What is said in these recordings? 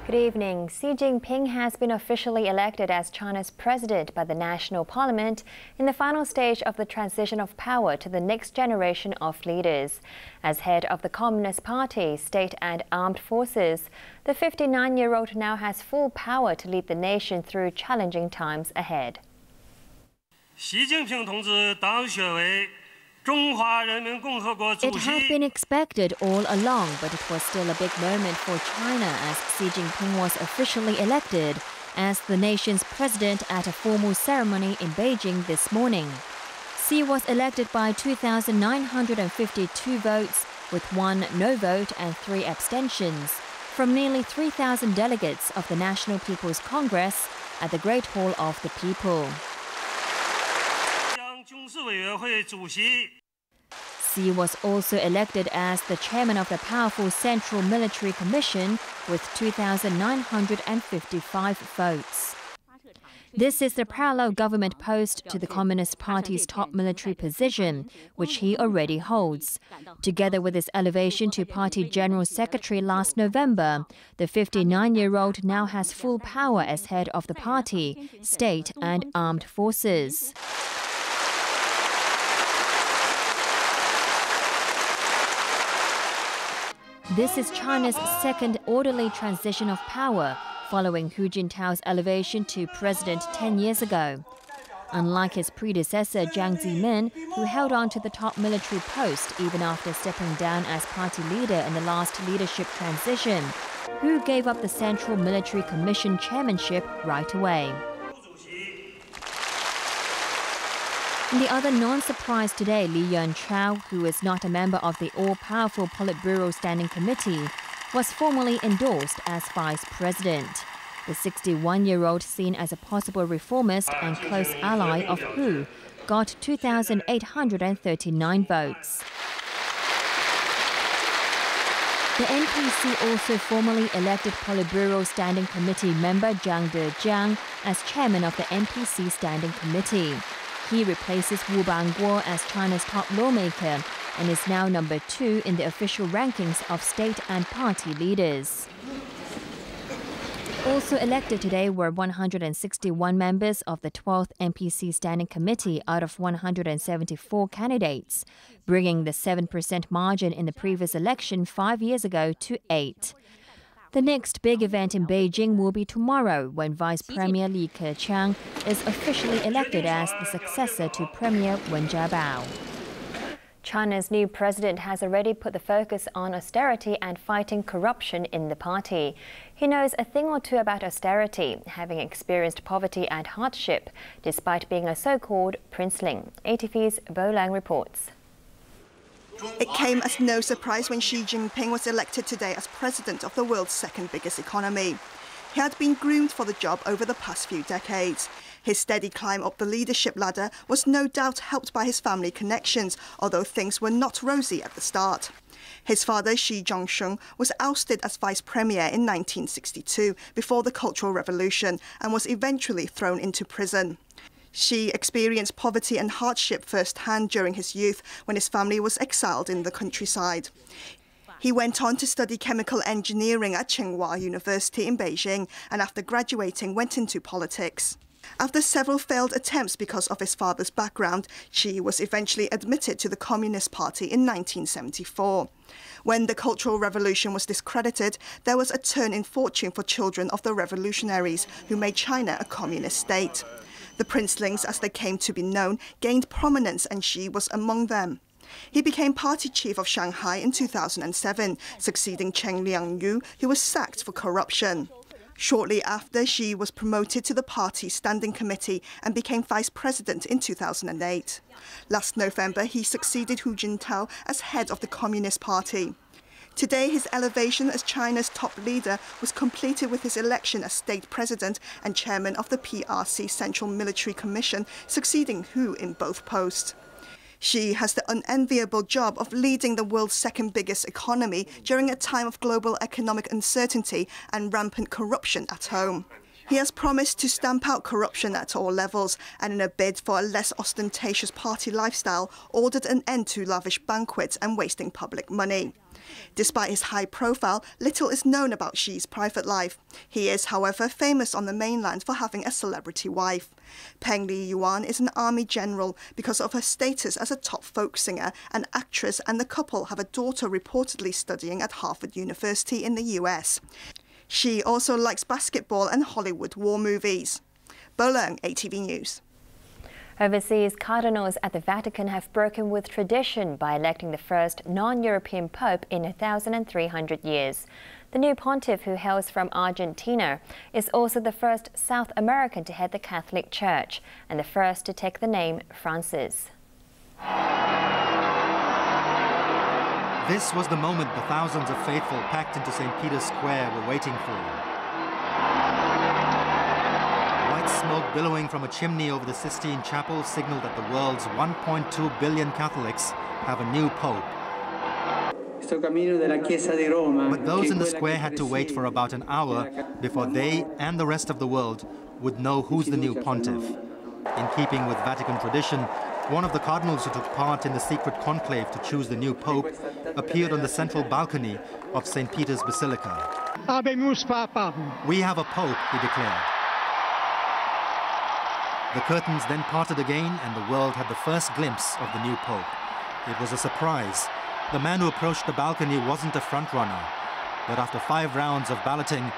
Good evening. Xi Jinping has been officially elected as China's president by the National Parliament in the final stage of the transition of power to the next generation of leaders. As head of the Communist Party, state and armed forces, the 59-year-old now has full power to lead the nation through challenging times ahead. 习近平同志当选为 It had been expected all along, but it was still a big moment for China as Xi Jinping was officially elected as the nation's president at a formal ceremony in Beijing this morning. Xi was elected by 2,952 votes, with 1 no vote and 3 abstentions, from nearly 3,000 delegates of the National People's Congress at the Great Hall of the People. Xi was also elected as the chairman of the powerful Central Military Commission with 2,955 votes. This is the parallel government post to the Communist Party's top military position, which he already holds. Together with his elevation to Party General Secretary last November, the 59-year-old now has full power as head of the party, state and armed forces. This is China's second orderly transition of power, following Hu Jintao's elevation to president 10 years ago. Unlike his predecessor Jiang Zemin, who held on to the top military post even after stepping down as party leader in the last leadership transition, Hu gave up the Central Military Commission chairmanship right away. In the other non-surprise today, Li Yuanchao, who is not a member of the all-powerful Politburo Standing Committee, was formally endorsed as vice president. The 61-year-old, seen as a possible reformist and close ally of Hu, got 2,839 votes. The NPC also formally elected Politburo Standing Committee member Zhang Dejiang as chairman of the NPC Standing Committee. He replaces Wu Bangguo as China's top lawmaker and is now number 2 in the official rankings of state and party leaders. Also elected today were 161 members of the 12th NPC Standing Committee out of 174 candidates, bringing the 7% margin in the previous election 5 years ago to 8. The next big event in Beijing will be tomorrow, when Vice Premier Li Keqiang is officially elected as the successor to Premier Wen Jiabao. China's new president has already put the focus on austerity and fighting corruption in the party. He knows a thing or two about austerity, having experienced poverty and hardship, despite being a so-called princeling. ATV's Bo Lang reports. It came as no surprise when Xi Jinping was elected today as president of the world's second biggest economy. He had been groomed for the job over the past few decades. His steady climb up the leadership ladder was no doubt helped by his family connections, although things were not rosy at the start. His father, Xi Zhongsheng, was ousted as vice premier in 1962 before the Cultural Revolution and was eventually thrown into prison. Xi experienced poverty and hardship firsthand during his youth when his family was exiled in the countryside. He went on to study chemical engineering at Tsinghua University in Beijing and after graduating went into politics. After several failed attempts because of his father's background, Xi was eventually admitted to the Communist Party in 1974. When the Cultural Revolution was discredited, there was a turn in fortune for children of the revolutionaries who made China a communist state. The princelings, as they came to be known, gained prominence and Xi was among them. He became party chief of Shanghai in 2007, succeeding Chen Liangyu, who was sacked for corruption. Shortly after, Xi was promoted to the party's standing committee and became vice president in 2008. Last November, he succeeded Hu Jintao as head of the Communist Party. Today, his elevation as China's top leader was completed with his election as state president and chairman of the PRC Central Military Commission, succeeding Hu in both posts. Xi has the unenviable job of leading the world's second biggest economy during a time of global economic uncertainty and rampant corruption at home. He has promised to stamp out corruption at all levels and, in a bid for a less ostentatious party lifestyle, ordered an end to lavish banquets and wasting public money. Despite his high profile, little is known about Xi's private life. He is, however, famous on the mainland for having a celebrity wife. Peng Liyuan is an army general because of her status as a top folk singer and actress, and the couple have a daughter reportedly studying at Harvard University in the US. Xi also likes basketball and Hollywood war movies. Bo Leung, ATV News. Overseas, cardinals at the Vatican have broken with tradition by electing the first non-European pope in 1,300 years. The new pontiff, who hails from Argentina, is also the first South American to head the Catholic Church and the first to take the name Francis. This was the moment the thousands of faithful packed into St. Peter's Square were waiting for. White smoke billowing from a chimney over the Sistine Chapel signaled that the world's 1.2 billion Catholics have a new pope. But those in the square had to wait for about an hour before they and the rest of the world would know who's the new pontiff. In keeping with Vatican tradition, one of the cardinals who took part in the secret conclave to choose the new pope appeared on the central balcony of St. Peter's Basilica. We have a pope, he declared. The curtains then parted again and the world had the first glimpse of the new pope. It was a surprise. The man who approached the balcony wasn't a frontrunner, but after 5 rounds of balloting,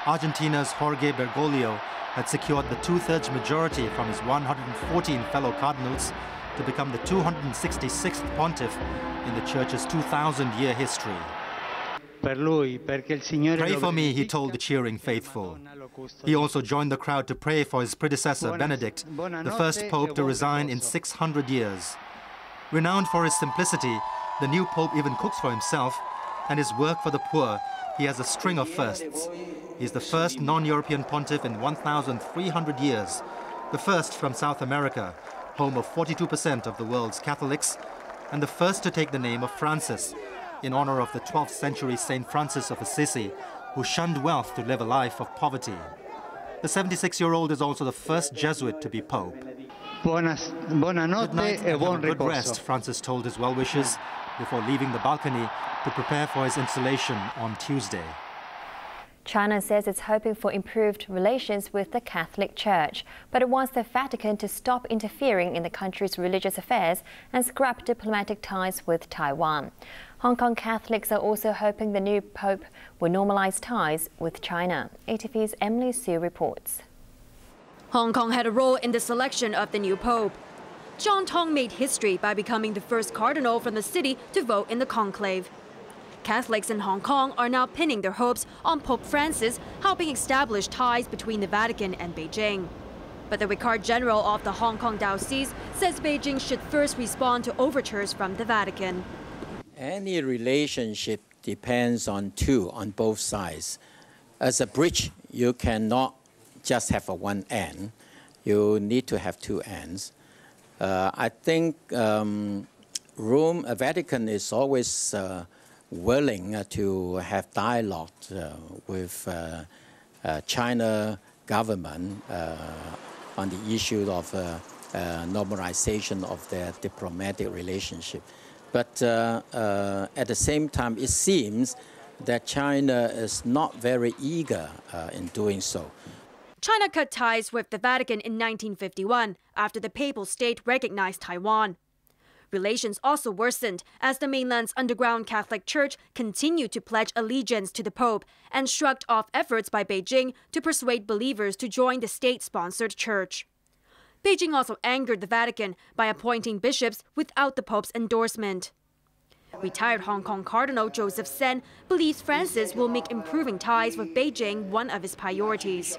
Argentina's Jorge Bergoglio had secured the 2/3 majority from his 114 fellow cardinals to become the 266th pontiff in the Church's 2,000-year history. Pray for me, he told the cheering faithful. He also joined the crowd to pray for his predecessor, Benedict, the first pope to resign in 600 years. Renowned for his simplicity, the new pope even cooks for himself, and his work for the poor, he has a string of firsts. He's the first non-European pontiff in 1,300 years, the first from South America, home of 42% of the world's Catholics, and the first to take the name of Francis, in honor of the 12th century Saint Francis of Assisi, who shunned wealth to live a life of poverty. The 76-year-old is also the first Jesuit to be pope. Good night and have a good rest, Francis told his well-wishers before leaving the balcony to prepare for his installation on Tuesday. China says it's hoping for improved relations with the Catholic Church, but it wants the Vatican to stop interfering in the country's religious affairs and scrap diplomatic ties with Taiwan. Hong Kong Catholics are also hoping the new pope will normalize ties with China. ATV's Emily Sue reports. Hong Kong had a role in the selection of the new pope. John Tong made history by becoming the first cardinal from the city to vote in the conclave. Catholics in Hong Kong are now pinning their hopes on Pope Francis helping establish ties between the Vatican and Beijing. But the Vicar General of the Hong Kong Diocese says Beijing should first respond to overtures from the Vatican. Any relationship depends on both sides. As a bridge, you cannot just have a one end. You need to have two ends. I think Vatican is always willing to have dialogue with China government on the issue of normalization of their diplomatic relationship. But at the same time, it seems that China is not very eager in doing so. China cut ties with the Vatican in 1951 after the papal state recognized Taiwan. Relations also worsened as the mainland's underground Catholic Church continued to pledge allegiance to the Pope and shrugged off efforts by Beijing to persuade believers to join the state-sponsored church. Beijing also angered the Vatican by appointing bishops without the Pope's endorsement. Retired Hong Kong Cardinal Joseph Sen believes Francis will make improving ties with Beijing one of his priorities.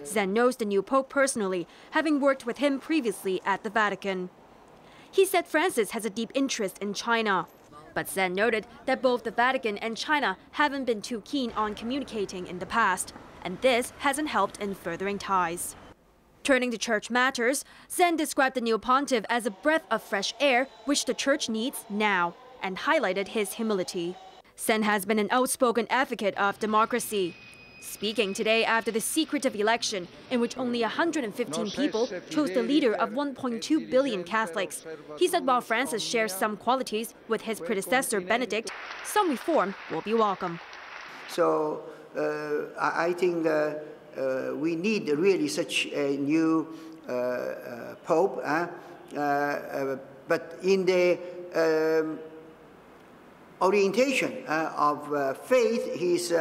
Sen knows the new Pope personally, having worked with him previously at the Vatican. He said Francis has a deep interest in China. But Sen noted that both the Vatican and China haven't been too keen on communicating in the past, and this hasn't helped in furthering ties. Turning to church matters, Sen described the new pontiff as a breath of fresh air, which the church needs now, and highlighted his humility. Sen has been an outspoken advocate of democracy. Speaking today after the secretive election, in which only 115 people chose the leader of 1.2 billion Catholics, he said while Francis shares some qualities with his predecessor Benedict, some reform will be welcome. So I think we need really such a new Pope, but in the orientation of faith, he's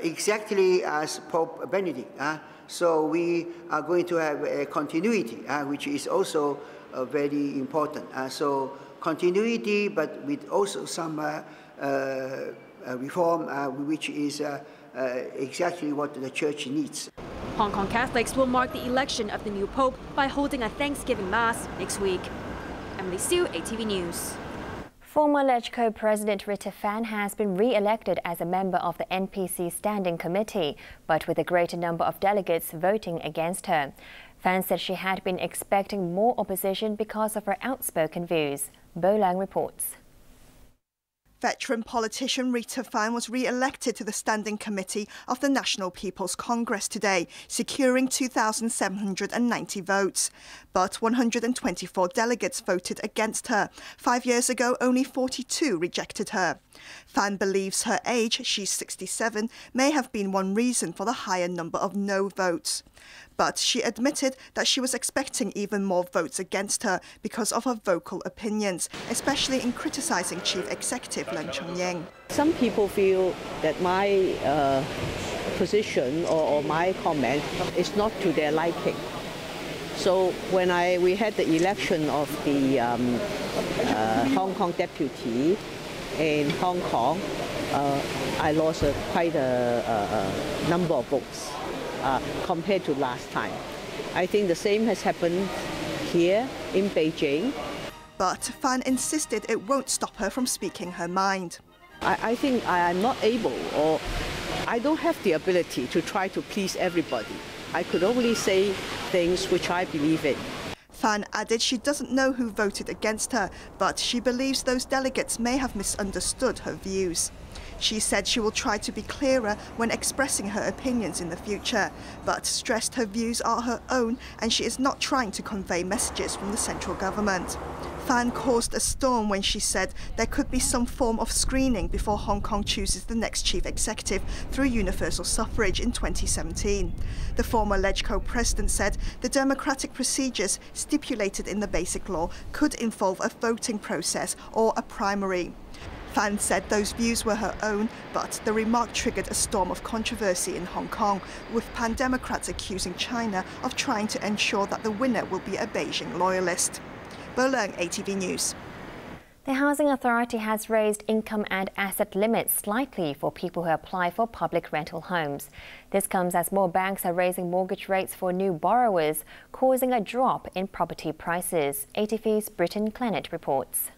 exactly as Pope Benedict. So we are going to have a continuity, which is also very important. So continuity, but with also some reform, which is exactly what the Church needs. Hong Kong Catholics will mark the election of the new Pope by holding a Thanksgiving Mass next week. Emily Siu, ATV News. Former LegCo President Rita Fan has been re-elected as a member of the NPC Standing Committee, but with a greater number of delegates voting against her. Fan said she had been expecting more opposition because of her outspoken views. Bo Lang reports. Veteran politician Rita Fan was re-elected to the Standing Committee of the National People's Congress today, securing 2,790 votes. But 124 delegates voted against her. 5 years ago, only 42 rejected her. Fan believes her age, she's 67, may have been one reason for the higher number of no votes. But she admitted that she was expecting even more votes against her because of her vocal opinions, especially in criticising Chief Executive Leung Chun-ying. Some people feel that my position or my comment is not to their liking. So when we had the election of the Hong Kong deputy in Hong Kong, I lost quite a number of votes. Compared to last time. I think the same has happened here in Beijing. But Fan insisted it won't stop her from speaking her mind. I think I am not able, or I don't have the ability to try to please everybody. I could only say things which I believe in. Fan added she doesn't know who voted against her, but she believes those delegates may have misunderstood her views. She said she will try to be clearer when expressing her opinions in the future, but stressed her views are her own and she is not trying to convey messages from the central government. Fan caused a storm when she said there could be some form of screening before Hong Kong chooses the next chief executive through universal suffrage in 2017. The former LegCo president said the democratic procedures stipulated in the Basic Law could involve a voting process or a primary. Fan said those views were her own, but the remark triggered a storm of controversy in Hong Kong, with pan-Democrats accusing China of trying to ensure that the winner will be a Beijing loyalist. Bo Leung, ATV News. The Housing Authority has raised income and asset limits slightly for people who apply for public rental homes. This comes as more banks are raising mortgage rates for new borrowers, causing a drop in property prices. ATV's Britton Clenett reports.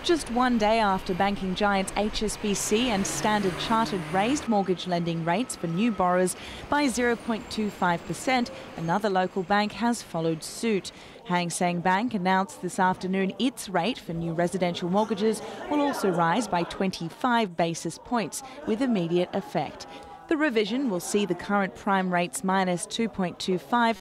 Just one day after banking giants HSBC and Standard Chartered raised mortgage lending rates for new borrowers by 0.25%, another local bank has followed suit. Hang Seng Bank announced this afternoon its rate for new residential mortgages will also rise by 25 basis points with immediate effect. The revision will see the current prime rates minus 2.25